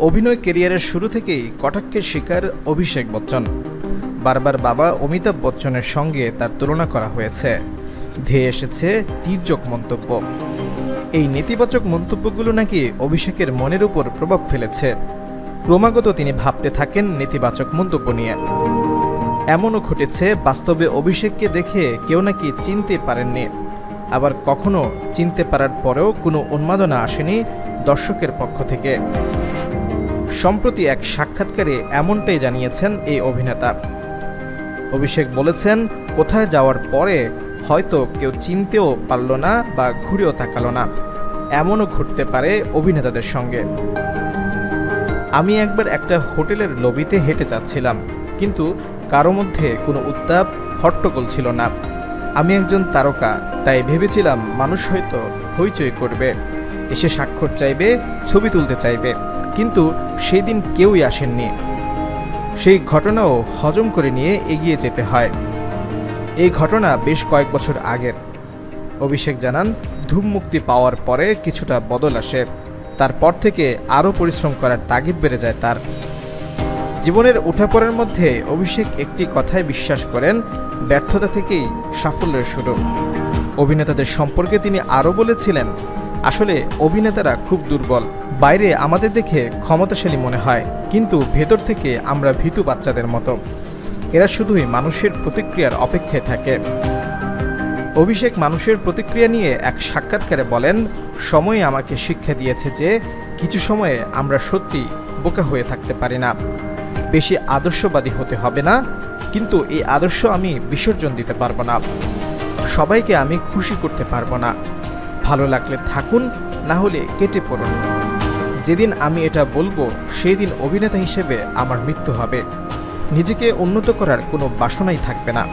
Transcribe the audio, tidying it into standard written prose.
অভিনয় ক্যারিয়ারের শুরু থেকেই কটাক্ষের শিকার অভিষেক বচ্চন। বারবার বাবা অমিতাভ বচ্চনের সঙ্গে তার তুলনা করা হয়েছে। ধেয়ে এসেছে তীর্যক মন্তব্য। এই নেতিবাচক মন্তব্যগুলো নাকি অভিষেকের মনের উপর প্রভাব ফেলেছে। ক্রমাগত তিনি ভাবতে থাকেন নেতিবাচক মন্তব্য নিয়ে। এমনও ঘটেছে বাস্তবে অভিষেককে দেখে কেউ নাকি চিনতে পারেননি, আবার কখনো চিনতে পারার পরেও কোনো উন্মাদনা আসেনি দর্শকের পক্ষ থেকে। সম্প্রতি এক সাক্ষাৎকারে এমনটাই জানিয়েছেন এই অভিনেতা। অভিষেক বলেছেন, কোথায় যাওয়ার পরে হয়তো কেউ চিনতেও পারল না বা ঘুরেও তাকালো না। এমনও ঘটতে পারে অভিনেতাদের সঙ্গে। আমি একবার একটা হোটেলের লবিতে হেঁটে যাচ্ছিলাম, কিন্তু কারো মধ্যে কোনো উত্তাপ হট্টগোল ছিল না। আমি একজন তারকা, তাই ভেবেছিলাম মানুষ হয়তো হইচই করবে, এসে স্বাক্ষর চাইবে, ছবি তুলতে চাইবে, কিন্তু সেই দিন কেউই আসেননি। সেই ঘটনাও হজম করে নিয়ে এগিয়ে যেতে হয়। এই ঘটনা বেশ কয়েক বছর আগের। অভিষেক জানান, ধূম মুক্তি পাওয়ার পরে কিছুটা বদল আসে। তারপর থেকে আরও পরিশ্রম করার তাগিদ বেড়ে যায় তার। জীবনের ওঠাপড়ার মধ্যে অভিষেক একটি কথায় বিশ্বাস করেন, ব্যর্থতা থেকেই সাফল্যের শুরু। অভিনেতাদের সম্পর্কে তিনি আরও বলেছিলেন, আসলে অভিনেতারা খুব দুর্বল। বাইরে আমাদের দেখে ক্ষমতাশালী মনে হয়, কিন্তু ভেতর থেকে আমরা ভীতু বাচ্চাদের মতো। এরা শুধুই মানুষের প্রতিক্রিয়ার অপেক্ষায় থাকে। অভিষেক মানুষের প্রতিক্রিয়া নিয়ে এক সাক্ষাৎকারে বলেন, সময় আমাকে শিক্ষা দিয়েছে যে কিছু সময়ে আমরা সত্যি বোকা হয়ে থাকতে পারি না। বেশি আদর্শবাদী হতে হবে না, কিন্তু এই আদর্শ আমি বিসর্জন দিতে পারবো না। সবাইকে আমি খুশি করতে পারবো না। ভালো লাগলে থাকুন, না হলে কেটে পড়ুন। যেদিন আমি এটা বলবো সেই দিন অভিনেতা হিসেবে আমার মৃত্যু হবে। নিজেকে উন্নত করার কোনো বাসনাই থাকবে না।